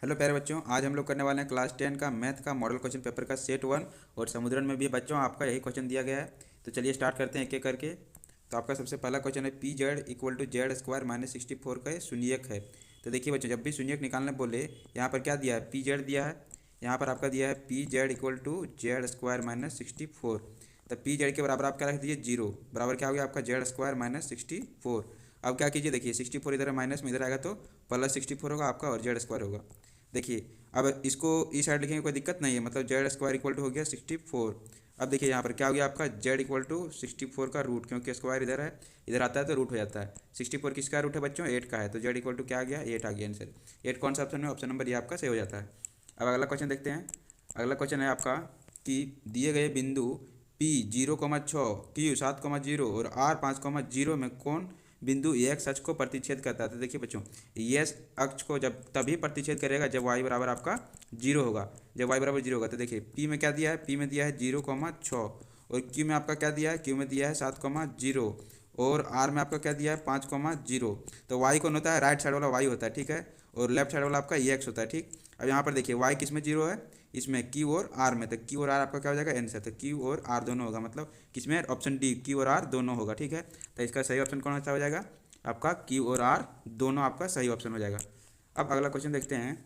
Hello प्यारे बच्चों, आज हम लोग करने वाले हैं क्लास 10 का मैथ का मॉडल क्वेश्चन पेपर का सेट 1। और समुद्रन में भी बच्चों आपका यही क्वेश्चन दिया गया है। तो चलिए स्टार्ट करते हैं एक एक करके। तो आपका सबसे पहला क्वेश्चन है P Z equal to Z square minus 64 का ये शून्यक है। तो देखिए बच्चों, जब भी शून्यक निकालने बोले यहाँ पर क्या दिया है, पी जेड दिया है। यहाँ पर आपका दिया है P Z equal to Z square minus 64। तो पी जेड के बराबर आप क्या रख दीजिए, जीरो। बराबर क्या हो गया आपका जेड स्क्वायर माइनस 64। अब क्या कीजिए, देखिए 64 इधर माइनस में इधर आएगा तो प्लस 64 होगा आपका और जेड स्क्वायर होगा। देखिए अब इसको इस साइड लिखेंगे कोई दिक्कत नहीं है, मतलब जेड स्क्वायर इक्वल टू हो गया 64। अब देखिए यहाँ पर क्या हो गया आपका जेड इक्वल टू 64 का रूट, क्योंकि स्क्वायर इधर है, इधर आता है तो रूट हो जाता है। 64 किसका रूट है बच्चों, 8 का है, तो जेड इक्वल टू क्या आ गया, 8 आ गया आंसर। 8 कौन सा ऑप्शन में, ऑप्शन नंबर ये आपका सही हो जाता है। अब अगला क्वेश्चन देखते हैं। अगला क्वेश्चन है आपका कि दिए गए बिंदु पी 0,6, क्यू 7,0 और आर 5,0 में कौन बिंदु एक्स अक्ष को प्रतिच्छेद करता है। तो देखिए बच्चों, एक्स अक्ष को जब तभी प्रतिच्छेद करेगा जब वाई बराबर आपका जीरो होगा। जब वाई बराबर जीरो होगा तो देखिए पी में क्या दिया है, पी में दिया है 0,6 और क्यू में आपका क्या दिया है, क्यू में दिया है 7,0 और आर में आपका क्या दिया है 5,0। तो वाई कौन होता है, राइट साइड वाला वाई होता है, ठीक है, और लेफ्ट साइड वाला आपका एक्स होता है, ठीक। अब यहाँ पर देखिए वाई किस में जीरो है, इसमें क्यू और आर में। तो क्यू और आर आपका क्या हो जाएगा आंसर, तो क्यू और आर दोनों होगा, मतलब किसमें, ऑप्शन डी क्यू और आर दोनों होगा, ठीक है। तो इसका सही ऑप्शन कौन सा हो जाएगा आपका, क्यू और आर दोनों आपका सही ऑप्शन हो जाएगा। अब अगला क्वेश्चन देखते हैं।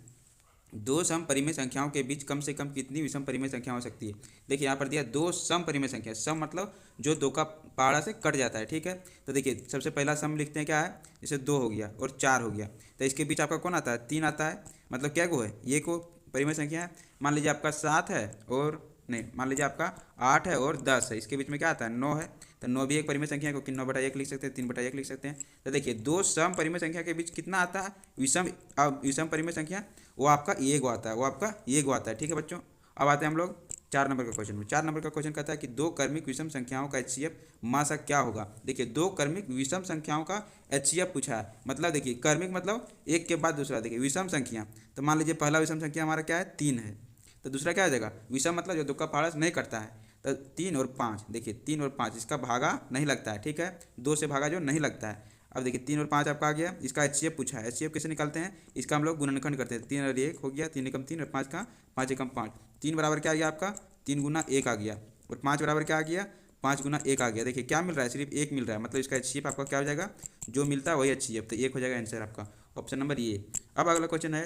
दो सम परिमेय संख्याओं के बीच कम से कम कितनी विषम परिमेय संख्या हो सकती है। देखिए यहाँ पर दिया दो सम परिमेय संख्या, सम मतलब जो दो का पहाड़ा से कट जाता है, ठीक है। तो देखिए सबसे पहला सम लिखते हैं क्या है, जैसे 2 हो गया और 4 हो गया, तो इसके बीच आपका कौन आता है, 3 आता है। मतलब क्या को है, ये को परिमेय संख्या है। मान लीजिए आपका 7 है और नहीं, मान लीजिए आपका 8 है और 10 है, इसके बीच में क्या आता है, 9 है। तो 9 भी एक परिमेय संख्या है, क्योंकि 9/1 लिख सकते हैं, 3/1 लिख सकते हैं। तो देखिए दो सम परिमेय संख्या के बीच कितना आता है, विषम। अब विषम परिमेय संख्या वो आपका ये गो आता है, वो आपका ये गो आता है, ठीक है बच्चों। अब आते हैं हम लोग 4 नंबर का क्वेश्चन में। 4 नंबर का क्वेश्चन कहता है कि दो क्रमिक विषम संख्याओं का एचसीएफ मासा क्या होगा। देखिए दो क्रमिक विषम संख्याओं का एचसीएफ पूछा है, मतलब देखिए क्रमिक मतलब एक के बाद दूसरा, देखिए विषम संख्या। तो मान लीजिए पहला विषम संख्या हमारा क्या है, 3 है, तो दूसरा क्या आ जाएगा, विषम मतलब जो दो का पहाड़ा नहीं कटता है। तो 3 और 5, देखिए 3 और 5 इसका भागा नहीं लगता है, ठीक है, 2 से भागा जो नहीं लगता है। अब देखिए 3 और 5 आपका आ गया, इसका एचसीएफ पूछा है। एचसीएफ कैसे निकालते हैं, इसका हम लोग गुणनखंड करते हैं। 3 और 1 हो गया, 3 एकम 3 और 5 का 5 एकम 5। 3 बराबर क्या आ गया आपका, 3 गुना 1 आ गया, और 5 बराबर क्या आ गया, 5 गुना 1 आ गया। देखिए क्या मिल रहा है, सिर्फ 1 मिल रहा है, मतलब इसका एचसीएफ आपका क्या हो जाएगा, जो मिलता है वही एचसीएफ, तो 1 हो जाएगा आंसर आपका, ऑप्शन नंबर ये। अब अगला क्वेश्चन है,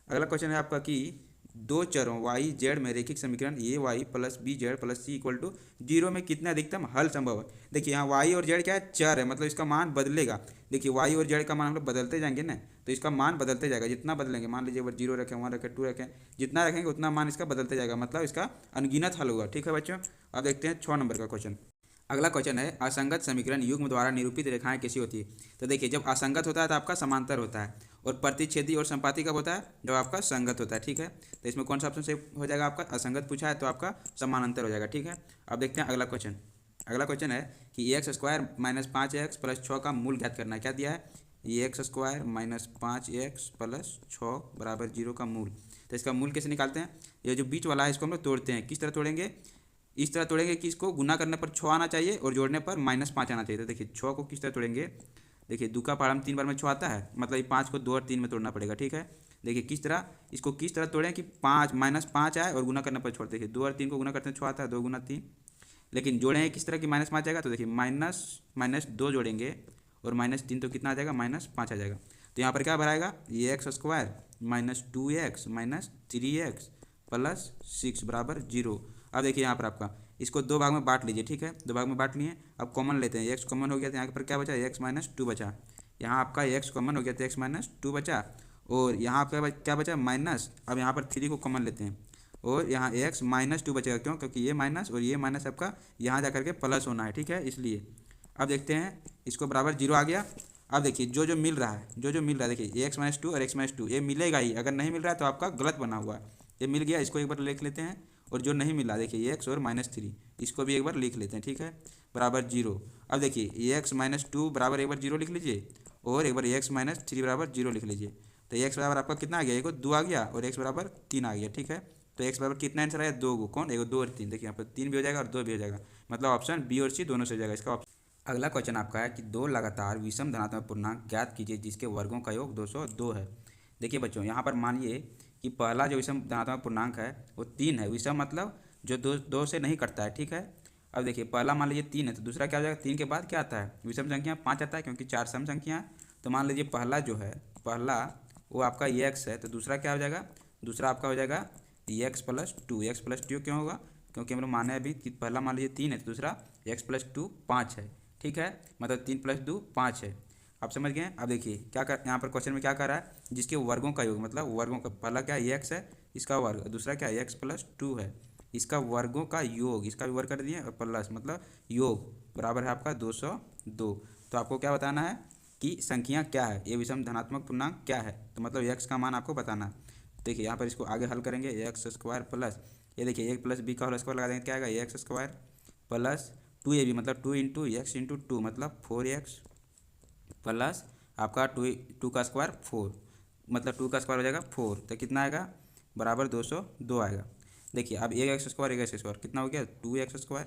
अगला क्वेश्चन है आपका कि दो चरों वाई जेड में रैखिक समीकरण a y plus b z plus c equal to 0 में कितना अधिकतम हल संभव है। देखिए यहाँ वाई और जेड क्या है, चर है, मतलब इसका मान बदलेगा। देखिए वाई और जेड का मान हम लोग बदलते जाएंगे ना, तो इसका मान बदलते जाएगा, जितना बदलेंगे, मान लीजिए अगर 0 रखें, 1 रखें, 2 रखें, जितना रखेंगे उतना मान इसका बदलते जाएगा, मतलब इसका अनगिनत हल होगा, ठीक है बच्चों। अब देखते हैं 6 नंबर का क्वेश्चन। अगला क्वेश्चन है असंगत समीकरण युग्म द्वारा निरूपित रेखाएं कैसी होती है। तो देखिए जब असंगत होता है तो आपका समांतर होता है, और प्रतिच्छेदी और संपाती कब होता है, जब आपका संगत होता है, ठीक है। तो इसमें कौन सा ऑप्शन सही हो जाएगा आपका, असंगत पूछा है तो आपका समानांतर हो जाएगा, ठीक है। अब देखते हैं अगला क्वेश्चन। अगला क्वेश्चन है कि x square minus 5x plus 6 का मूल ज्ञात करना है। क्या दिया है, x square minus 5x plus 6 बराबर 0 का मूल। तो इसका मूल कैसे निकालते हैं, ये जो बीच वाला है इसको हम लोग तोड़ते हैं। किस तरह तोड़ेंगे, इस तरह तोड़ेंगे कि इसको गुना करने पर 6 आना चाहिए और जोड़ने पर -5 आना चाहिए। तो देखिए 6 को किस तरह तोड़ेंगे, देखिए दो का पहाड़ा में 3 बार में 6 आता है, मतलब ये 5 को 2 और 3 में तोड़ना पड़ेगा, ठीक है। देखिए किस तरह इसको किस तरह तोड़ें कि -5 आए और गुना करने पर छोड़। देखिए 2 और 3 को गुना करते हैं 6 आता है, 2 गुना 3। लेकिन जोड़ेंगे किस तरह कि -5 आएगा, तो देखिए -2 जोड़ेंगे और -3 तो कितना आ जाएगा, -5 आ जाएगा। तो यहाँ पर क्या भराएगा, ये x square -2x -3x plus 6 बराबर 0। अब देखिए यहाँ पर आपका इसको दो भाग में बांट लीजिए, ठीक है, दो भाग में बांट लिए। अब कॉमन लेते हैं, एक्स कॉमन हो गया तो यहाँ पर क्या बचा, x-2 बचा। यहाँ आपका एक्स कॉमन हो गया तो x-2 बचा, और यहाँ आपका क्या बचा माइनस। अब यहाँ पर 3 को कॉमन लेते हैं और यहाँ x-2 बचेगा, क्यों, क्योंकि ये माइनस और ये माइनस आपका यहाँ जा करके प्लस होना है, ठीक है, इसलिए। अब देखते हैं इसको बराबर 0 आ गया। अब देखिए जो जो मिल रहा है, देखिए x-2 और x-2 ये मिलेगा ही, अगर नहीं मिल रहा है तो आपका गलत बना हुआ है। ये मिल गया, इसको एक बार लिख लेते हैं, और जो नहीं मिला देखिए ये एक्स और -3 इसको भी एक बार लिख लेते हैं, ठीक है, बराबर 0। अब देखिए ये x-2 बराबर एक बार 0 लिख लीजिए, और एक बार x-3 बराबर 0 लिख लीजिए। तो x बराबर आपका कितना आ गया, एक 2 आ गया और x बराबर 3 आ गया, ठीक है। तो x बराबर कितना आंसर आया, 2 को, कौन, एक 2 और 3। देखिए यहाँ पर 3 भी हो जाएगा और 2 भी हो जाएगा, मतलब ऑप्शन बी और सी दोनों से हो जाएगा इसका ऑप्शन। अगला क्वेश्चन आपका है कि दो लगातार विषम धनात्मक पूर्णांक ज्ञात कीजिए जिसके वर्गों का योग 202 है। देखिए बच्चों, यहाँ पर मानिए कि पहला जो विषम धनात्मक पूर्णांक है वो 3 है। विषम मतलब जो दो से नहीं कटता है, ठीक है। अब देखिए पहला मान लीजिए 3 है, तो दूसरा क्या हो जाएगा, 3 के बाद क्या आता है, विषम संख्या 5 आता है, क्योंकि 4 सम संख्या है। तो मान लीजिए पहला जो है, पहला वो आपका x है, तो दूसरा क्या हो जाएगा, दूसरा आपका हो जाएगा x+2। x+2 क्यों होगा, क्योंकि हम लोग माने अभी कि पहला मान लीजिए 3 है, तो दूसरा x+2 5 है, ठीक है। मतलब 3+2 5 है। आप समझ गए। अब देखिए क्या कर, यहाँ पर क्वेश्चन में क्या कर रहा है, जिसके वर्गों का योग, मतलब वर्गों का, पहला क्या है x है, इसका वर्ग, दूसरा क्या है x+2 है, इसका वर्गों का योग, इसका भी वर्ग कर दिए, और प्लस मतलब योग बराबर है आपका 202। तो आपको क्या बताना है कि संख्या क्या है, ये विषम धनात्मक पूर्णांक क्या है, तो मतलब x का मान आपको बताना है। देखिए यहाँ पर इसको आगे हल करेंगे, x² प्लस, ये देखिए a+b का होल स्क्वायर लगा देंगे, क्या आएगा x² प्लस 2ab मतलब 2 इंटू एक्स इंटू 2 मतलब 4x प्लस आपका 2 का स्क्वायर 4 मतलब 2 का स्क्वायर हो जाएगा 4, तो कितना आएगा बराबर 202 आएगा। देखिए अब एक एक्स स्क्वायर कितना हो गया 2x²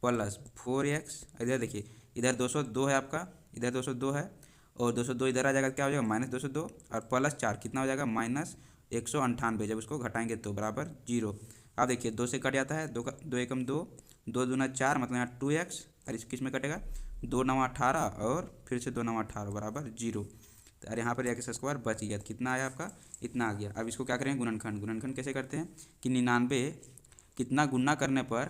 प्लस 4x, इधर देखिए इधर 202 है आपका, इधर 202 है, और 202 इधर आ जाएगा, क्या हो जाएगा -202, और प्लस 4 कितना हो जाएगा -198, जब उसको घटाएंगे तो बराबर 0। अब देखिए 2 से कट जाता है, 2 एकम 2, 2 दूना 4 मतलब यहाँ 2x, और इस किस में कटेगा 2 9 18, और फिर से 2 9 18 बराबर 0। तो अरे यहाँ पर x² बच गया, कितना आया आपका, इतना आ गया। अब इसको क्या करेंगे गुणनखंड, गुणनखंड कैसे करते हैं कि 99 कितना गुना करने पर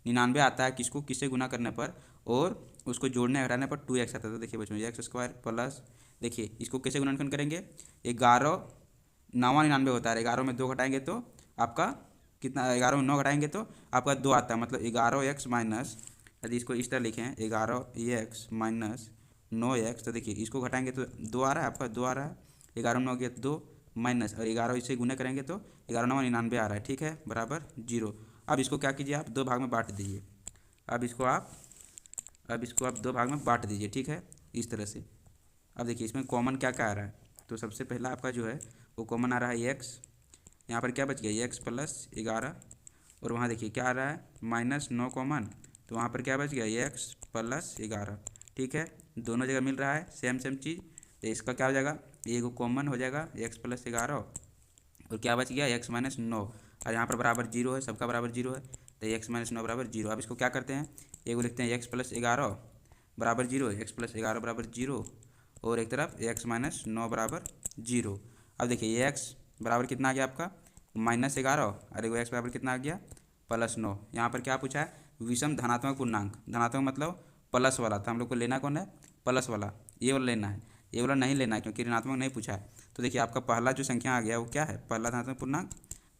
99 आता है, किसको किससे गुना करने पर, और उसको जोड़ने घटाने पर 2x आता है। तो देखिए बच्चों x² प्लस, देखिए इसको कैसे गुणनखंड करेंगे, 11 9 99 होता है, 11 में 2 घटाएंगे तो आपका कितना, 11 में 9 घटाएंगे तो आपका 2 आता है, मतलब 11x माइनस, यदि इसको इस तरह लिखें 11x माइनस 9x, तो देखिए इसको घटाएंगे तो 2 आ रहा है आपका, 2 आ रहा है, 11 में 9 गया 2 माइनस, और 11 इसे गुना करेंगे तो 11 9 99 आ रहा है, ठीक है, बराबर 0। अब इसको क्या कीजिए, आप 2 भाग में बांट दीजिए। अब इसको आप 2 भाग में बांट दीजिए, ठीक है, इस तरह से। अब देखिए इसमें कॉमन क्या क्या आ रहा है, तो सबसे पहला आपका जो है वो कॉमन आ रहा है x, यहाँ पर क्या बच गया x+11, और वहाँ देखिए क्या आ रहा है -9 कॉमन, तो वहाँ पर क्या बच गया x+11, ठीक है, दोनों जगह मिल रहा है सेम सेम चीज़, तो इसका क्या हो जाएगा, एक कॉमन हो जाएगा x+11, और क्या बच गया x-9, और यहाँ पर बराबर 0 है, सबका बराबर 0 है, तो x-9 बराबर 0। अब इसको क्या करते हैं, एक को लिखते हैं x+11 बराबर 0, x+11 बराबर 0, और एक तरफ x-9 बराबर 0। अब देखिए x बराबर कितना आ गया आपका -11, और एक x बराबर कितना आ गया +9। यहाँ पर क्या पूछा है, विषम धनात्मक पूर्णांक, धनात्मक मतलब प्लस वाला, तो हम लोग को लेना कौन है, प्लस वाला, ये वाला लेना है, ये वाला नहीं लेना है क्योंकि ऋणात्मक नहीं पूछा है। तो देखिए आपका पहला जो संख्या आ गया वो क्या है, पहला धनात्मक पूर्णांक,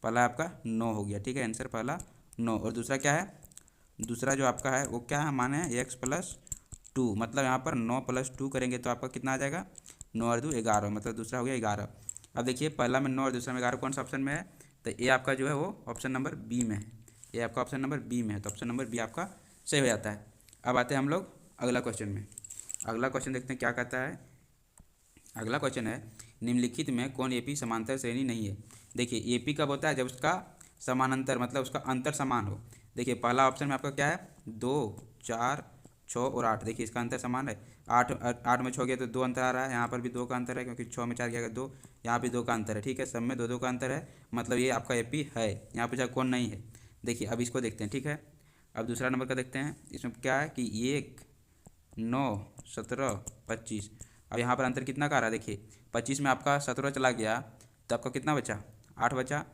पहला आपका 9 हो गया, ठीक है, आंसर पहला 9। और दूसरा क्या है, दूसरा जो आपका है वो क्या है, माने x+2, मतलब यहाँ पर 9 + 2 करेंगे तो आपका कितना आ जाएगा 9 और 2 11, मतलब दूसरा हो गया 11। अब देखिए पहला में 9 और दूसरा में 11, कौन सा ऑप्शन में है, तो ये आपका जो है वो ऑप्शन नंबर बी में है, ये आपका ऑप्शन नंबर बी में है, तो ऑप्शन नंबर बी आपका सही हो जाता है। अब आते हैं हम लोग अगला क्वेश्चन में। अगला क्वेश्चन देखते हैं क्या कहता है। अगला क्वेश्चन है, निम्नलिखित में कौन एपी समांतर श्रेणी नहीं है। देखिए एपी कब होता है, जब उसका समानांतर मतलब उसका अंतर समान हो। देखिए पहला ऑप्शन में आपका क्या है 2 4 6 और 8, देखिए इसका अंतर समान है, 8 में 6 गया तो 2 अंतर आ रहा है, यहाँ पर भी 2 का अंतर है क्योंकि 6 में 4 गया 2, यहाँ भी 2 का अंतर है, ठीक है, सब में 2 2 का अंतर है, मतलब ये आपका एपी है। यहाँ पूछा कौन नहीं है, देखिए अब इसको देखते हैं, ठीक है। अब दूसरा नंबर का देखते हैं, इसमें क्या है कि 1 9 17 25। अब यहाँ पर अंतर कितना का आ रहा है, देखिए 25 में आपका 17 चला गया तो आपका कितना बचा 8 बचा,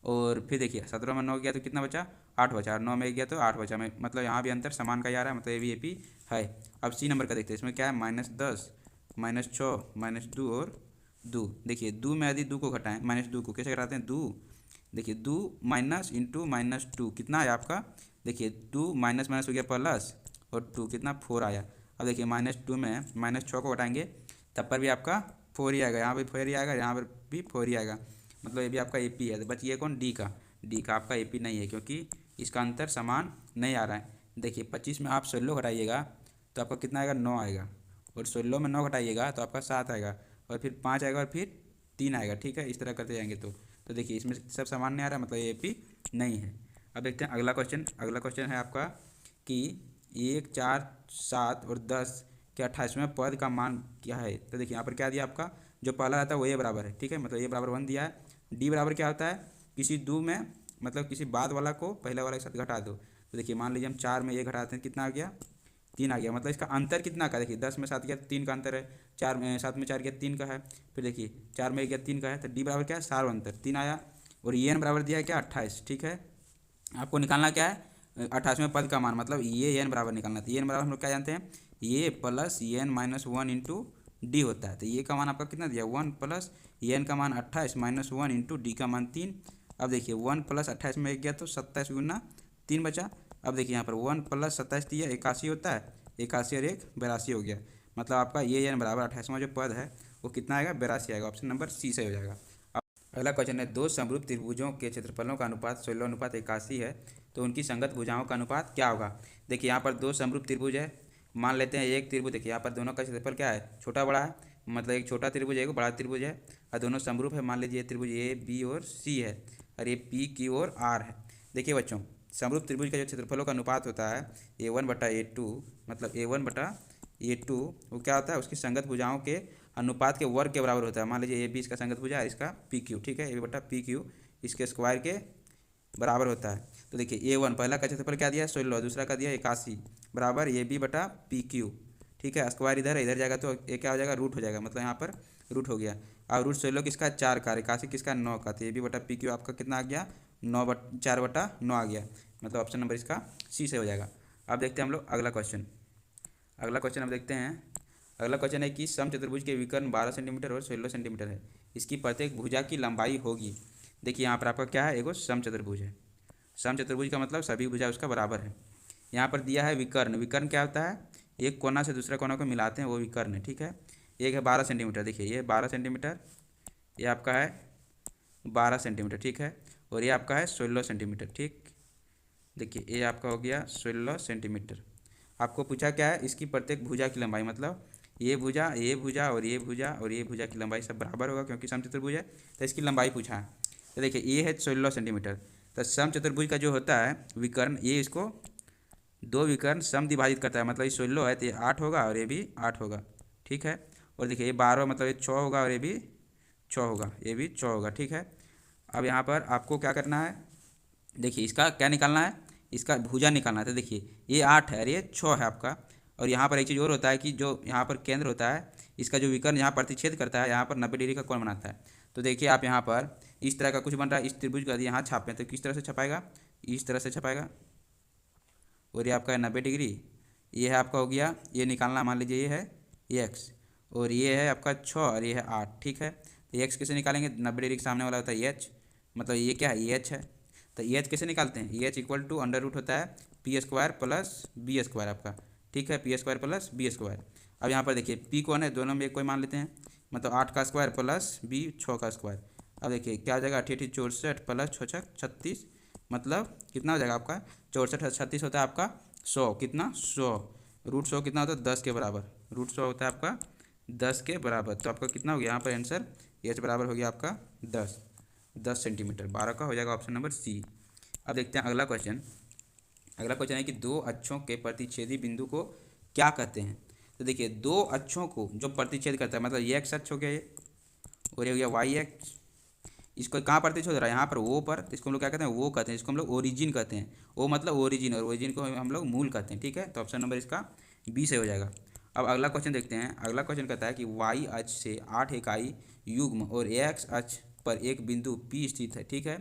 और फिर देखिए 17 में 9 गया तो कितना बचा 8 बचा, और 9 में गया तो 8 बचा, में मतलब यहाँ भी अंतर समान का ही आ रहा है, मतलब ये भी एपी है। अब सी नंबर का देखते हैं, इसमें क्या है -10 -6 -2 और 2। देखिए 2 में यदि 2 को घटाएं, -2 को कैसे घटाते हैं 2, देखिए 2 माइनस इंटू -2 कितना आया आपका, देखिए 2 माइनस माइनस हो गया प्लस, और 2 कितना 4 आया। अब देखिए -2 में -6 को घटाएंगे तब पर भी आपका 4 ही आएगा, यहाँ पर 4 ही आएगा, यहाँ पर भी 4 ही आएगा, मतलब ये भी आपका एपी है। तो बचिए कौन डी का आपका एपी नहीं है क्योंकि इसका अंतर समान नहीं आ रहा है। देखिए 25 में आप 16 घटाइएगा तो आपका कितना आएगा 9 आएगा, और 16 में 9 घटाइएगा तो आपका 7 आएगा, और फिर 5 आएगा, और फिर 3 आएगा, ठीक है, इस तरह करते जाएंगे। तो देखिए इसमें सब समान नहीं आ रहा, मतलब ये एपी नहीं है। अब देखते हैं अगला क्वेश्चन। अगला क्वेश्चन है आपका कि 1 4 7 और 10 के 28वें पद का मान क्या है। तो देखिए यहाँ पर क्या दिया आपका जो पहला रहता है वो ए बराबर है, ठीक है, मतलब ए बराबर 1 दिया है। डी बराबर क्या होता है, किसी दो में मतलब किसी बाद वाला को पहले वाले के साथ घटा दो। तो देखिए मान लीजिए हम 4 में ए घटाते हैं, कितना आ गया, 3 आ गया। मतलब इसका अंतर कितना का, देखिए 10 में 7 गया 3 का अंतर है, 4 में 7 में 4 गया 3 का है, फिर देखिए 4 में 1 गया 3 का है। तो डी बराबर क्या है, सार अंतर 3 आया। और ये एन बराबर दिया है क्या, 28, ठीक है। आपको निकालना क्या है, 28वें पद का मान, मतलब ये एन बराबर निकालना। तो ये एन बराबर हम लोग क्या जानते हैं, ये plus N minus 1 into D होता है। तो ये का मान आपका कितना दिया, 1 प्लस एन का मान 28 माइनस 1 इंटू डी का मान 3। अब देखिए 1 प्लस 28 में 1 गया तो 27 गुना 3 बचा। अब देखिए यहाँ पर 1 प्लस 27 दिया 81 होता है, 81 और 1 82 हो गया। मतलब आपका ये एन बराबर 28वां जो पद है वो कितना आएगा, 82 आएगा। ऑप्शन नंबर सी सही हो जाएगा। अगला क्वेश्चन है, दो समरूप त्रिभुजों के क्षेत्रफलों का अनुपात 16:81 है, तो उनकी संगत भुजाओं का अनुपात क्या होगा। देखिए यहाँ पर दो समरूप त्रिभुज है, मान लेते हैं एक त्रिभुज, देखिए यहाँ पर दोनों का क्षेत्रफल क्या है, छोटा बड़ा है, मतलब एक छोटा त्रिभुज है एक बड़ा त्रिभुज है, और दोनों समरूप है। मान लीजिए त्रिभुज ए बी और सी है, और ये पी क्यू और आर है। देखिए बच्चों, समरूप त्रिभुज का जो क्षेत्रफलों का अनुपात होता है A1/A2, मतलब A1/A2 वो क्या होता है, उसकी संगत भुजाओं के अनुपात के वर्ग के बराबर होता है। मान लीजिए ए बी इसका संगत भुजा है, इसका पी क्यू, ठीक है, A/PQ इसके स्क्वायर के बराबर होता है। तो देखिए A1 पहला का क्षेत्रफल क्या दिया है, 16, दूसरा का दिया 81 बराबर AB/PQ, ठीक है। स्क्वायर इधर है, इधर जाएगा तो ये क्या हो जाएगा, रूट हो जाएगा, मतलब यहाँ पर रूट हो गया। अब रूट 16 किसका, 4 का, 81 किसका, 9 का। तो AB/PQ आपका कितना आ गया, 4/9 आ गया। मतलब ऑप्शन नंबर इसका सी से हो जाएगा। अब देखते हैं हम लोग अगला क्वेश्चन। अगला क्वेश्चन हम देखते हैं। अगला क्वेश्चन है कि समचतुर्भुज के विकर्ण 12 सेंटीमीटर और 16 सेंटीमीटर है, इसकी प्रत्येक भुजा की लंबाई होगी। देखिए यहाँ पर आपका क्या है, एगो समचतुर्भुज है। समचतुर्भुज का मतलब सभी भुजा उसका बराबर है। यहाँ पर दिया है विकर्ण, विकर्ण क्या होता है, एक कोना से दूसरे कोना को मिलाते हैं वो विकर्ण है, ठीक है। एक है 12 सेंटीमीटर, देखिए ये 12 सेंटीमीटर, ये आपका है 12 सेंटीमीटर, ठीक है। और ये आपका है 16 सेंटीमीटर, ठीक। देखिए ये आपका हो गया 16 सेंटीमीटर। आपको पूछा क्या है, इसकी प्रत्येक भुजा की लंबाई, मतलब ये भुजा और ये भुजा और ये भुजा की लंबाई सब बराबर होगा क्योंकि समचतुर्भुज है, तो इसकी लंबाई पूछा है। तो देखिए ये है 16 सेंटीमीटर। तो समचतुर्भुज का जो होता है विकर्ण, ये इसको दो विकर्ण सम विभाजित करता है, मतलब ये 16 है तो ये 8 होगा और ये भी 8 होगा, ठीक है। और देखिए ये 12 मतलब ये 6 होगा और ये भी 6 होगा, ये भी 6 होगा, ठीक है। अब यहाँ पर आपको क्या करना है, देखिए इसका क्या निकालना है, इसका भुजा निकालना है। तो देखिए ये 8 है और ये 6 है आपका। और यहाँ पर एक चीज़ और होता है कि जो यहाँ पर केंद्र होता है, इसका जो विकर्ण यहाँ प्रतिच्छेद करता है, यहाँ पर 90 डिग्री का कोण बनाता है। तो देखिए आप यहाँ पर इस तरह का कुछ बन रहा है, इस त्रिभुज का यहाँ छापें तो किस तरह से छपाएगा, इस तरह से छपाएगा। और ये आपका है 90 डिग्री, ये है आपका हो गया, ये निकालना, मान लीजिए ये है एक्स और ये है आपका 6 और ये है 8, ठीक है। तो एक्स कैसे निकालेंगे, 90 डिग्री के सामने वाला होता है एच, मतलब ये क्या है, ये एच है। तो एच कैसे निकालते हैं, H equal to under root होता है P square plus B square आपका, ठीक है, P square plus B square. अब यहाँ पर देखिए पी कौन है, दोनों में एक कोई मान लेते हैं, मतलब 8 का स्क्वायर प्लस बी 6 का स्क्वायर। अब देखिए क्या हो जाएगा, 88 64 प्लस 6 36, मतलब कितना हो जाएगा आपका 64 36 होता है आपका 100, कितना 100, रूट 100 कितना होता है 10 के बराबर, रूट 100 होता है आपका 10 के बराबर। तो आपका कितना हो गया यहाँ पर आंसर, एच बराबर हो गया आपका 10 सेंटीमीटर, 12 का हो जाएगा ऑप्शन नंबर सी। अब देखते हैं अगला क्वेश्चन। अगला क्वेश्चन है कि दो अक्षों के प्रतिच्छेदी बिंदु को क्या कहते हैं। तो देखिए दो अक्षों को जो प्रतिच्छेद करता है, मतलब ये एक्स अक्ष हो गया ये, और ये हो गया वाई एक्स, इसको कहाँ प्रतिच्छेद हो रहा है, यहाँ पर वो पर, इसको हम लोग क्या कहते हैं, वो कहते हैं, इसको हम लोग ओरिजिन कहते हैं। वो मतलब ओरिजिन, और ओरिजिन को हम लोग मूल कहते हैं, ठीक है। तो ऑप्शन नंबर इसका बी से हो जाएगा। अब अगला क्वेश्चन देखते हैं। अगला क्वेश्चन कहता है कि वाई अक्ष से 8 इकाई युग्म और एक्स अक्ष पर एक बिंदु P स्थित है, ठीक है।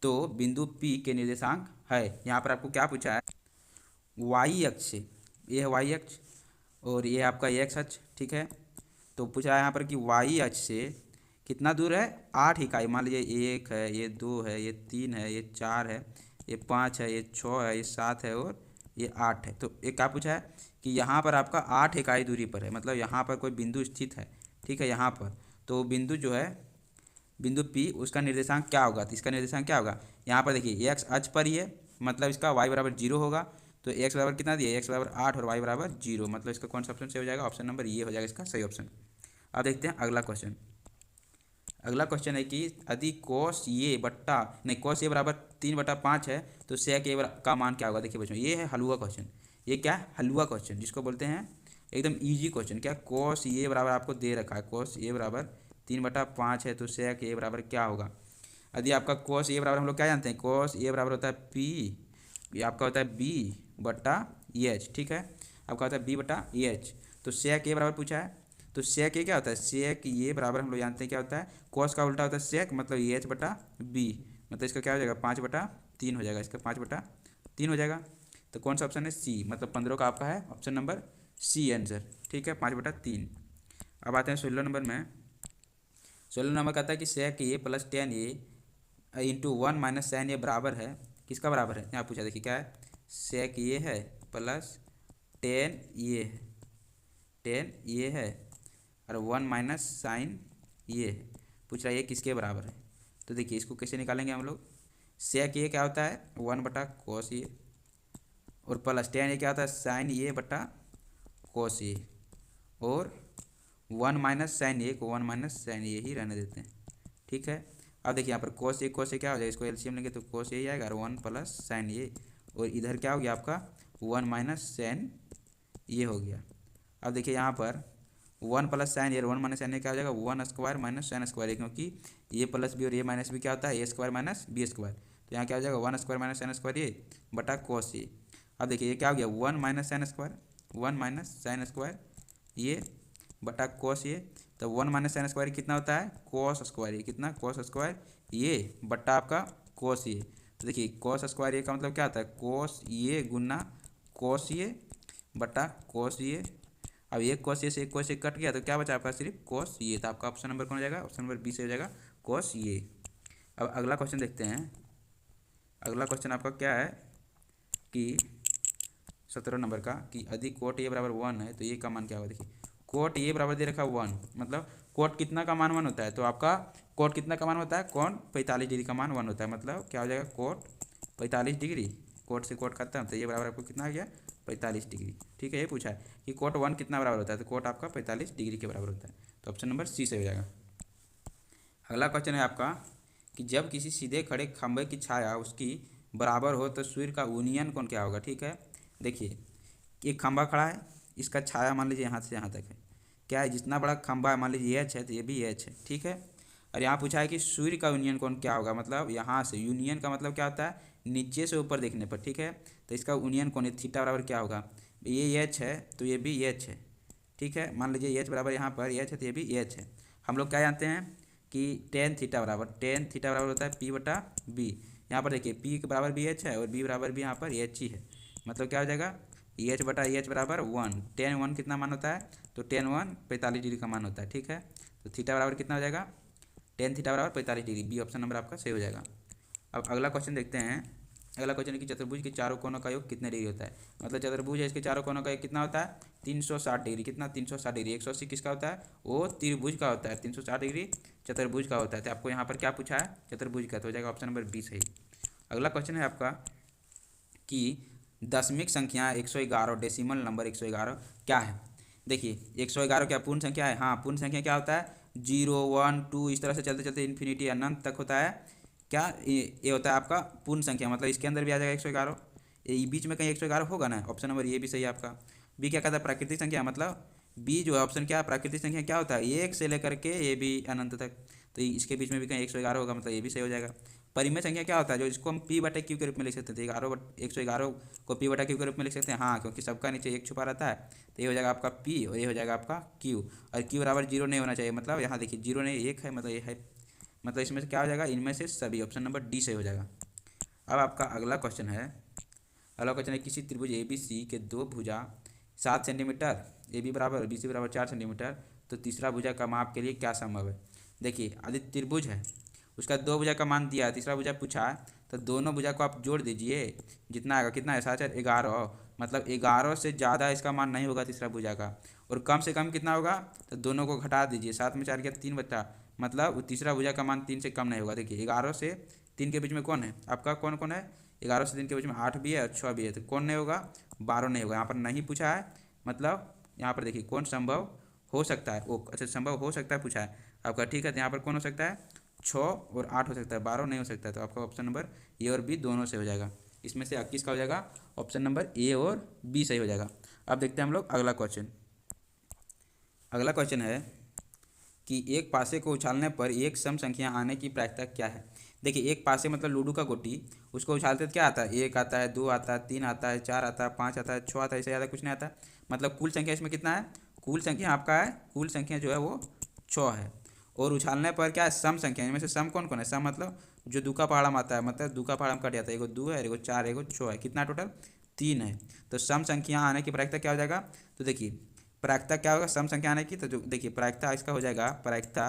तो बिंदु P के निर्देशांक है। यहाँ पर आपको क्या पूछा है, वाई अक्ष से, ये है वाई अक्ष और ये आपका एक्स अक्ष, ठीक है। तो पूछा है यहाँ पर कि वाई अक्ष से कितना दूर है, 8 इकाई, मान लीजिए 1 है, ये 2 है, ये 3 है, ये 4 है, ये 5 है, ये 6 है, ये 7 है और ये 8 है। तो ये क्या पूछा है कि यहाँ पर आपका 8 इकाई दूरी पर है, मतलब यहाँ पर कोई बिंदु स्थित है, ठीक है, यहाँ पर। तो बिंदु जो है बिंदु P, उसका निर्देशांक क्या होगा, तो इसका निर्देशांक क्या होगा, यहाँ पर देखिए एक्स अक्ष पर ही है, मतलब इसका y बराबर 0 होगा। तो एक्स बराबर कितना दिया, एक्स बराबर 8 और वाई बराबर 0, मतलब इसका कौन सा ऑप्शन से हो जाएगा, ऑप्शन नंबर ये हो जाएगा इसका सही ऑप्शन। अब देखते हैं अगला क्वेश्चन। अगला क्वेश्चन है कि यदि कॉस ये बट्टा नहीं कॉस ये बराबर 3/5 है तो सेक ए का मान क्या होगा। देखिए बच्चों ये है हलवा क्वेश्चन, ये क्या है हलवा क्वेश्चन, जिसको बोलते हैं एकदम इजी क्वेश्चन। क्या कॉस ये बराबर आपको दे रखा है, कॉस ये बराबर 3/5 है तो सेक ए बराबर क्या होगा। यदि आपका कोस ए बराबर हम लोग क्या जानते हैं, कोस ए बराबर होता है पी, ये आपका होता है बी बटा एच, ठीक है, आपका होता है बी बटा एच। तो सेक ए बराबर पूछा है, तो सेक ए क्या होता है, सेक ए बराबर हम लोग जानते हैं क्या होता है, कोस का उल्टा होता है सेक, मतलब एच बटा बी, मतलब इसका क्या हो जाएगा 5/3 हो जाएगा, इसका 5/3 हो जाएगा। तो कौन सा ऑप्शन है, सी, मतलब 15 का आपका है ऑप्शन नंबर सी आंसर, ठीक है, 5/3। अब आते हैं 16 नंबर में। 16 नंबर कहता है कि सेक ए प्लस 10 ए इंटू 1 माइनस साइन ए बराबर है, किसका बराबर है, यहाँ पूछा, देखिए क्या है, सेक ये है प्लस 10 ये है, 10 ये है और 1 माइनस साइन ये है, पूछ रहा है ये किसके बराबर है। तो देखिए इसको कैसे निकालेंगे हम लोग, सेक ये क्या होता है 1/cos ये, और प्लस 10 ये क्या होता है साइन ये बटा कोस ये, और 1 माइनस साइन ए को 1 माइनस साइन ए ही रहने देते हैं, ठीक है। अब देखिए यहाँ पर कोस ए क्या हो जाएगा, इसको एलसीएम लेंगे तो कोस ए आएगा और 1 प्लस साइन ए, और इधर क्या हो गया आपका 1 माइनस साइन ये हो गया। अब देखिए यहाँ पर 1 प्लस साइन ए और 1 माइनस साइन ए क्या हो जाएगा 1 स्क्वायर माइनस साइन स्क्वायर, क्योंकि ए प्लस बी और ए माइनस बी क्या होता है ए स्क्वायर माइनस बी स्क्वायर, तो यहाँ क्या हो जाएगा 1 स्क्वायर माइनस साइन स्क्वायर ए बटा कोस ए। अब देखिए ये क्या हो गया 1 minus sine square, 1 minus sine square ये बटा कोस ये, तो 1 माइनस साइन स्क्वायर कितना होता है कोस स्क्वायर ये, कितना कोस स्क्वायर ये बटा आपका कोस ये। तो देखिए कोस स्क्वायर ये का मतलब क्या होता है कोस ये गुना कोस ये बटा कोस ये। अब एक कोस ये से एक कोस ये कट गया तो क्या बचा आपका सिर्फ कोस ये, तो आपका ऑप्शन नंबर कौन हो जाएगा, ऑप्शन नंबर बी से हो जाएगा कोस ये। अब अगला क्वेश्चन देखते हैं। अगला क्वेश्चन आपका क्या है कि 17 नंबर का, कि यदि कोट ए बराबर 1 है तो ये का मान क्या होगा। देखिए कोट ए बराबर दे रखा 1, मतलब कोट कितना का मान 1 होता है, तो आपका कोट कितना का मान होता है, कौन 45 डिग्री का मान 1 होता है, मतलब क्या हो जाएगा कोट 45 डिग्री, कोट से कोट खत्म, तो ये बराबर आपको कितना आ गया 45 डिग्री, ठीक है। ये पूछा है कि कोट 1 कितना बराबर होता है, तो कोट आपका 45 डिग्री के बराबर होता है, तो ऑप्शन नंबर सी से हो जाएगा। अगला क्वेश्चन है आपका कि जब किसी सीधे खड़े खंभे की छाया उसकी बराबर हो तो सूर्य का यूनियन कोण क्या होगा, ठीक है। देखिए एक खंभा खड़ा है, इसका छाया मान लीजिए यहाँ से यहाँ तक है, क्या है जितना बड़ा खंभा है मान लीजिए एच है तो ये भी एच है, ठीक है। और यहाँ पूछा है कि सूर्य का यूनियन कोण क्या होगा, मतलब यहाँ से यूनियन का मतलब क्या होता है नीचे से ऊपर देखने पर, ठीक है। तो इसका यूनियन कोण थीटा बराबर क्या होगा, ये एच है तो ये भी एच है, ठीक है। मान लीजिए एच बराबर यहाँ पर एच है तो ये भी एच है। हम लोग क्या जानते हैं कि टेन थीटा बराबर होता है पी बटा बी। यहाँ पर देखिए पी के बराबर भी एच है और बी बराबर भी यहाँ पर एच ही है, मतलब क्या हो जाएगा एच बटा एच बराबर 1, टेन 1 कितना मान होता है, तो टेन 1 45 डिग्री का मान होता है, ठीक है। तो थीटा बराबर कितना हो जाएगा, टेन थीटा बराबर 45 डिग्री, बी ऑप्शन नंबर आपका सही हो जाएगा। अब अगला क्वेश्चन देखते हैं। अगला क्वेश्चन है कि चतुर्भुज के चारों कोनों का योग कितने डिग्री होता है, मतलब चतुर्भुज है इसके चारों कोनों का योग कितना होता है 360 डिग्री, कितना 360 डिग्री, 180 किसका होता है वो त्रिभुज का होता है, 360 डिग्री चतुर्भुज का होता है। तो आपको यहाँ पर क्या पूछा है चतुर्भुज का, तो हो जाएगा ऑप्शन नंबर बी सही। अगला क्वेश्चन है आपका कि दशमिक संख्या 111 डेसिमल नंबर 111 क्या है। देखिए 111 क्या पूर्ण संख्या है, हाँ पूर्ण संख्या क्या होता है 0 1 2 इस तरह से चलते चलते इन्फिनिटी अनंत तक होता है, क्या ये होता है आपका पूर्ण संख्या, मतलब इसके अंदर भी आ जाएगा 111, ये बीच में कहीं 111 होगा ना, ऑप्शन नंबर ये भी सही है आपका। बी क्या कहता है प्राकृतिक संख्या, मतलब बी जो है ऑप्शन क्या है प्राकृतिक संख्या क्या होता है 1 से लेकर के ये भी अनंत तक, तो इसके बीच में भी कहीं 111 होगा, मतलब ये भी सही हो जाएगा। परिमेय संख्या क्या होता है जो इसको हम पी बटा क्यू के रूप में लिख सकते थे, 111 को पी बटा क्यू के रूप में लिख सकते हैं, हाँ क्योंकि सबका नीचे एक छुपा रहता है, तो ये हो जाएगा आपका पी और ये हो जाएगा आपका क्यू, और क्यू बराबर 0 नहीं होना चाहिए, मतलब यहाँ देखिए 0 नहीं 1 है, मतलब ये है, मतलब इसमें से क्या हो जाएगा इनमें से सभी, ऑप्शन नंबर डी से हो जाएगा। अब आपका अगला क्वेश्चन है, अगला क्वेश्चन है किसी त्रिभुज ए बी सी के दो भुजा 7 सेंटीमीटर, ए बी बराबर और बी सी बराबर 4 सेंटीमीटर, तो तीसरा भुजा का माप के लिए क्या संभव है। देखिए यदि त्रिभुज है उसका दो भुजा का मान दिया, तीसरा भुजा पूछा है, तो दोनों भुजा को आप जोड़ दीजिए, जितना आएगा कितना है 7 4 11, मतलब 11 से ज़्यादा इसका मान नहीं होगा तीसरा भुजा का, और कम से कम कितना होगा तो दोनों को घटा दीजिए, 7 में 4 गया 3 बचा, मतलब तीसरा भुजा का मान 3 से कम नहीं होगा। देखिए 11 से 3 के बीच में कौन है आपका, कौन कौन है 11 से 3 के बीच में 8 भी है और 6 भी है, तो कौन नहीं होगा 12 नहीं होगा, यहाँ पर नहीं पूछा है, मतलब यहाँ पर देखिए कौन संभव हो सकता है, वो अच्छा संभव हो सकता है पूछा है आपका, ठीक है। तो यहाँ पर कौन हो सकता है 6 और 8 हो सकता है, 12 नहीं हो सकता है, तो आपका ऑप्शन नंबर ए और बी दोनों से हो जाएगा, इसमें से 21 का हो जाएगा ऑप्शन नंबर ए और बी सही हो जाएगा। अब देखते हैं हम लोग अगला क्वेश्चन। अगला क्वेश्चन है कि एक पासे को उछालने पर एक सम संख्या आने की प्रायिकता क्या है। देखिए एक पासे मतलब लूडो का गोटी, उसको उछालते तो क्या आता है, एक आता है, दो आता है, तीन आता है, चार आता है, पाँच आता है, छः आता है, इससे ज़्यादा कुछ नहीं आता। मतलब कुल संख्या इसमें कितना है, कुल संख्या आपका है, कुल संख्या जो है वो 6 है। और उछालने पर क्या है, सम संख्या, इनमें से सम कौन कौन है, सम मतलब जो दू का पहाड़ा में आता है, मतलब दू का पहाड़ा में कट जाता है, एगो दो है, एगो चार, एगो 6 है, कितना टोटल 3 है। तो सम संख्या आने की प्रायिकता क्या हो जाएगा, तो देखिए प्रायिकता क्या होगा सम संख्या आने की, तो जो देखिए प्रायिकता इसका हो जाएगा, प्रायिकता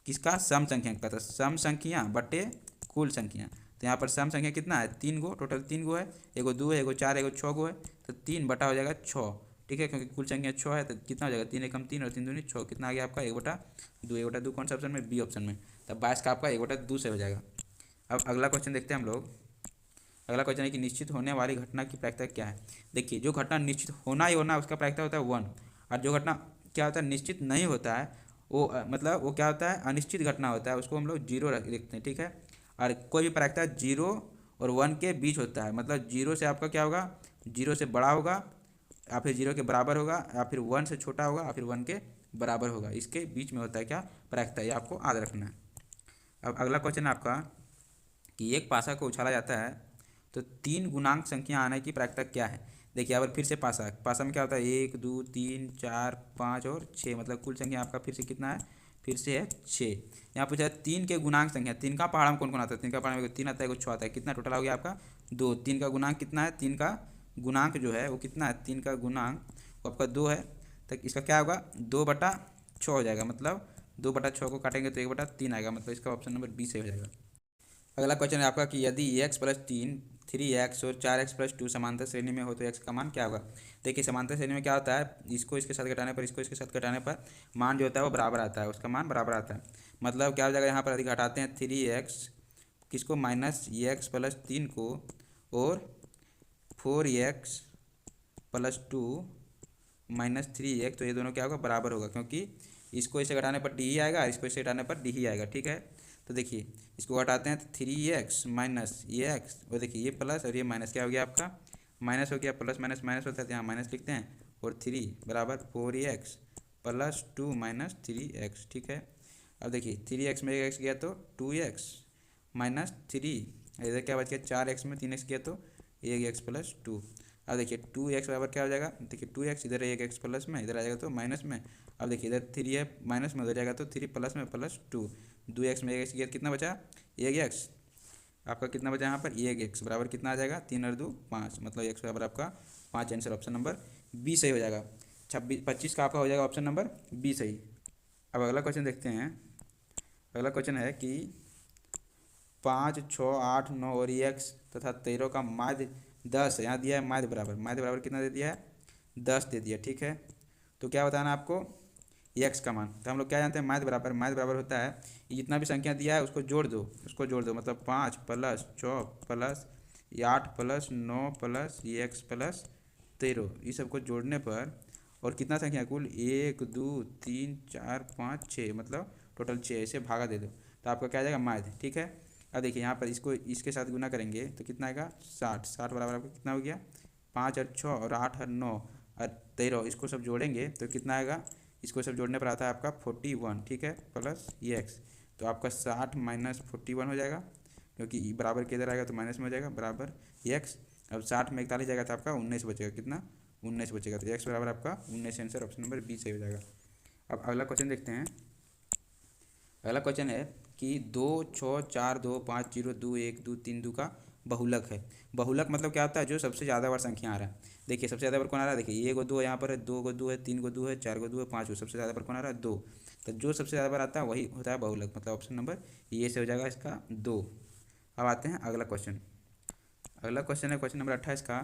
किसका, सम संख्या का, तो सम संख्या बटे कुल संख्या। तो यहाँ पर सम संख्या कितना है, 3 गो, टोटल 3 गो है, एगो दो है, एगो चार, एगो 6 गो है, तो 3 बटा हो जाएगा 6। ठीक है, क्योंकि कुल संख्या 6 है, तो कितना हो जाएगा, 3 एकम 3 और 3 दूनी 6, कितना आ गया आपका 1/2, 1/2 कौन सा ऑप्शन में, बी ऑप्शन में। तब 22 का आपका 1/2 से हो जाएगा। अब अगला क्वेश्चन देखते हैं हम लोग। अगला क्वेश्चन है कि निश्चित होने वाली घटना की प्रायिकता क्या है। देखिए जो घटना निश्चित होना ही होना है उसका प्रायिकता होता है 1, और जो घटना क्या होता है निश्चित नहीं होता है वो मतलब वो क्या होता है, अनिश्चित घटना होता है, उसको हम लोग 0 रख देखते हैं। ठीक है, और कोई भी प्रायिकता 0 और 1 के बीच होता है, मतलब 0 से आपका क्या होगा, 0 से बड़ा होगा, या फिर 0 के बराबर होगा, या फिर 1 से छोटा होगा, या फिर 1 के बराबर होगा, इसके बीच में होता है क्या, प्रायिकता, ये आपको याद रखना है। अब अगला क्वेश्चन है आपका कि एक पासा को उछाला जाता है तो 3 गुणांक संख्या आने की प्रायिकता क्या है। देखिए अब फिर से पासा, पासा में क्या होता है, 1 2 3 4 5 और 6, मतलब कुल संख्या आपका फिर से कितना है, फिर से है 6। यहाँ पूछा है 3 के गुणांक संख्या, 3 का पहाड़ा में कौन कौन आता है, 3 का पहाड़ा में 3 आता है, 6 आता है, कितना टोटल हो गया आपका 2। 3 का गुणांक कितना है, 3 का गुणांक जो है वो कितना है, 3 का गुणांक वो आपका 2 है, तो इसका क्या होगा 2/6 हो जाएगा, मतलब 2/6 को काटेंगे तो 1/3 आएगा, मतलब इसका ऑप्शन नंबर बी से हो जाएगा। अगला क्वेश्चन है आपका कि यदि x + 3 3x और 4x + 2 समांतर श्रेणी में हो तो x का मान क्या होगा। देखिए समांतर श्रेणी में क्या होता है, इसको इसके साथ घटाने पर, इसको इसके साथ घटाने पर मान जो होता है वो बराबर आता है, उसका मान बराबर आता है। मतलब क्या हो जाएगा, यहाँ पर यदि घटाते हैं 3x किसको, -x + 3 को, और 4x + 2 -3x, तो ये दोनों क्या होगा, बराबर होगा, क्योंकि इसको इसे घटाने पर डी ही आएगा, इसको इसे घटाने पर डी ही आएगा। ठीक है, तो देखिए इसको घटाते हैं तो 3x - ये x, और देखिए ये प्लस और ये माइनस, क्या हो गया आपका, माइनस हो गया, प्लस माइनस माइनस होता है तो यहाँ माइनस लिखते हैं, और 3 बराबर 4x + 2 - 3x। ठीक है, अब देखिए 3x में 1x गया तो 2x -3, इधर क्या बच गया, 4x में 3x गया तो 1x + 2। अब देखिए 2x बराबर क्या हो जाएगा, देखिए 2x इधर 1x प्लस में, इधर आ जाएगा तो माइनस में। अब देखिए इधर 3 है माइनस में, उधर जाएगा तो 3 प्लस में +2, 2x में 1x गया, कितना बचा 1x, आपका कितना बचा यहाँ पर 1x बराबर कितना आ जाएगा, 3 और 2 5, मतलब x बराबर आपका 5, आंसर ऑप्शन नंबर बी सही हो जाएगा। 25 का आपका हो जाएगा ऑप्शन नंबर बी सही। अब अगला क्वेश्चन देखते हैं। अगला क्वेश्चन है कि 5 6 8 9 और x तथा 13 का माध्य 10 है, यहाँ दिया है माध्य बराबर कितना दे दिया है, 10 दे दिया। ठीक है, तो क्या बताना आपको, x का मान, तो हम लोग क्या जानते हैं, माध्य बराबर होता है ये जितना भी संख्या दिया है उसको जोड़ दो, मतलब 5 + 6 + 8 + 9 + x + 13, ये सबको जोड़ने पर और कितना संख्या कुल 1 2 3 4 5 6, मतलब टोटल 6, इसे भागा दे दो तो आपका क्या आ जाएगा माध्य। ठीक है, अब देखिए यहाँ पर इसको इसके साथ गुना करेंगे तो कितना आएगा 60 बराबर आपका कितना हो गया, 5 और 6 और 8 और 9 और 13, इसको सब जोड़ेंगे तो कितना आएगा, इसको सब जोड़ने पर आता है आपका 41। ठीक है, प्लस ये x, तो आपका 60 - 41 हो जाएगा, क्योंकि बराबर के इधर आएगा तो माइनस में हो जाएगा, बराबर x। अब 60 में 41 जाएगा तो आपका 19 बचेगा, कितना 19 बचेगा, तो x बराबर आपका 19, आंसर ऑप्शन नंबर बी सही हो जाएगा। अब अगला क्वेश्चन देखते हैं। अगला क्वेश्चन है कि 2 6 4 2 5 0 2 1 2 3 2 का बहुलक है। बहुलक मतलब क्या होता है, जो सबसे ज़्यादा बार संख्या आ रहा है। देखिए सबसे ज़्यादा बार कौन आ रहा है, देखिए 1 2 यहाँ पर है, 2 2 है, 3 2 है, 4 2 है, 5 सबसे ज़्यादा बार कौन आ रहा है 2, तो जो सबसे ज़्यादा बार आता है वही होता है बहुलक, मतलब ऑप्शन नंबर ये से हो जाएगा इसका 2। अब आते हैं अगला क्वेश्चन। अगला क्वेश्चन है क्वेश्चन नंबर 28 का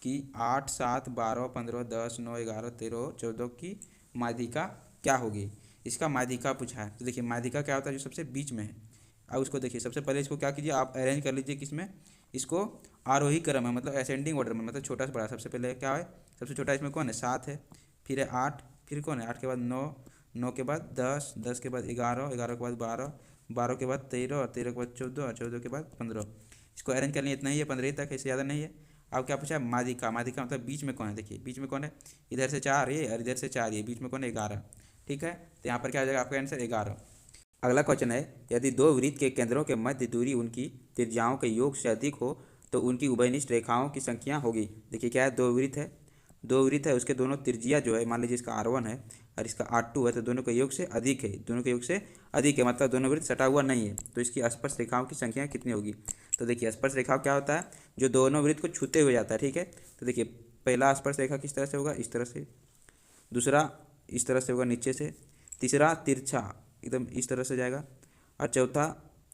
कि 8 7 12 15 10 9 11 13 14 की माध्यिका क्या होगी। इसका माध्यिका पूछा है, तो देखिए माध्यिका क्या होता है, जो सबसे बीच में है। अब उसको देखिए, सबसे पहले इसको क्या कीजिए, आप अरेंज कर लीजिए किसमें, इसको आरोही क्रम है, मतलब असेंडिंग ऑर्डर में, मतलब छोटा से बड़ा। सबसे पहले क्या है, सबसे छोटा इसमें कौन है 7 है, फिर है 8, फिर कौन है 8 के बाद 9, 9 के बाद 10, 10 के बाद 11, 11 के बाद 12, 12 के बाद 13, 13 के बाद 14, 14 के बाद 15। इसको अरेंज करनी इतना ही है, 15 ही तक है, इससे ज़्यादा नहीं है। अब क्या पूछा है माध्यिका, माध्यिका मतलब बीच में कौन है, देखिए बीच में कौन है, इधर से 4 ये और इधर से 4 ये, बीच में कौन है 11। ठीक है, तो यहाँ पर क्या हो जाएगा आपका आंसर 11। अगला क्वेश्चन है, यदि दो वृत्त के केंद्रों के मध्य दूरी उनकी त्रिज्याओं के योग से अधिक हो तो उनकी उभयनिष्ठ रेखाओं की संख्या होगी। देखिए क्या है, दो वृत्त है, उसके दोनों त्रिज्या जो है, मान लीजिए इसका R1 है और इसका R2 है, तो दोनों के योग से अधिक है, दोनों के योग से अधिक है, मतलब दोनों वृत्त सटा हुआ नहीं है, तो इसकी स्पर्श रेखाओं की संख्या कितनी होगी। तो देखिए स्पर्श रेखा क्या होता है, जो दोनों वृत्त को छूते हुए जाता है, ठीक है। तो देखिए पहला स्पर्श रेखा किस तरह से होगा, इस तरह से, दूसरा इस तरह से होगा नीचे से, तीसरा तिरछा एकदम इस तरह से जाएगा, और चौथा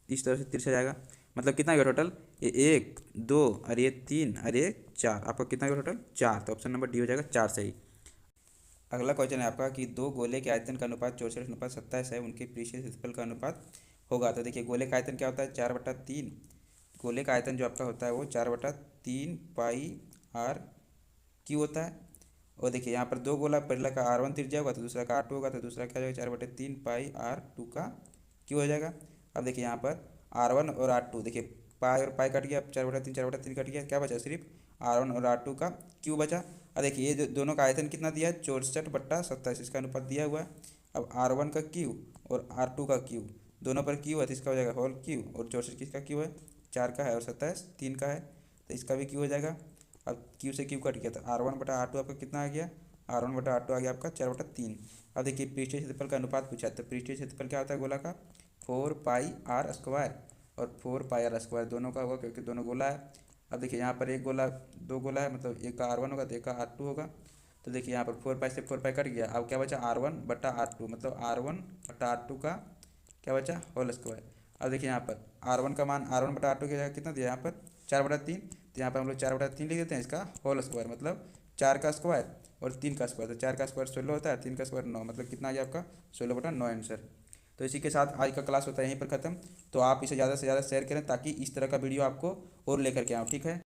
इस तरह से तिरछा जाएगा। मतलब कितना गया टोटल, ये 1 2 और ये 3 और ये 4, आपका कितना गया टोटल 4। तो ऑप्शन नंबर डी हो जाएगा 4 सही। अगला क्वेश्चन है आपका कि दो गोले के आयतन का अनुपात 64:27 है, उनके पृष्ठीय क्षेत्रफल का अनुपात होगा। तो देखिए गोले का आयतन क्या होता है, 4/3। गोले का आयतन जो आपका होता है वो 4/3 पाई आर क्यू होता है। और देखिए यहाँ पर दो गोला, पहला का R1 त्रिज्या होगा तो दूसरा का R2 होगा, तो दूसरा क्या हो जाएगा 4/3 पाई R2 का क्यू हो जाएगा। अब देखिए यहाँ पर R1 और R2, देखिए पाई और पाई कट गया, 4/3 कट गया, क्या बचा, सिर्फ R1 और R2 का क्यू बचा। अब देखिए ये दोनों का आयतन कितना दिया है, 64/27, इसका अनुपात दिया हुआ है। अब R1 का क्यू और R2 का क्यू, दोनों पर क्यू है तो इसका हो जाएगा होल क्यू, और 64 किसका क्यू है, 4 का है, और 27 3 का है, तो इसका भी क्यू हो जाएगा। अब क्यू से क्यू कट गया तो R1/R2 आपका कितना आ गया, R1/R2 आ गया आपका 4/3। अब देखिए पृष्ठीय क्षेत्रफल का अनुपात पूछा है, तो पृष्ठीय क्षेत्रफल क्या होता है गोला का, 4πr², और 4πr² दोनों का होगा क्योंकि दोनों गोला है। अब देखिए यहाँ पर एक गोला, दो गोला है, मतलब एक का R1 होगा तो एक का R2 होगा। तो देखिए यहाँ पर 4π से 4π कट गया, अब क्या बचा R1/R2, मतलब R1/R2 का क्या बचा होल स्क्वायर। अब देखिए यहाँ पर R1 का मान, R1/R2 की जगह कितना दिया यहाँ पर 4/3, तो यहाँ पर हम लोग 4/3 लिख देते हैं, इसका होल स्क्वायर मतलब 4 का स्क्वायर और 3 का स्क्वायर, तो 4 का स्क्वायर 16 होता है, 3 का स्क्वायर 9, मतलब कितना आ गया आपका 16/9 आंसर। तो इसी के साथ आज का क्लास होता है यहीं पर ख़त्म। तो आप इसे ज़्यादा से ज़्यादा शेयर करें ताकि इस तरह का वीडियो आपको और लेकर के आऊँ, ठीक है।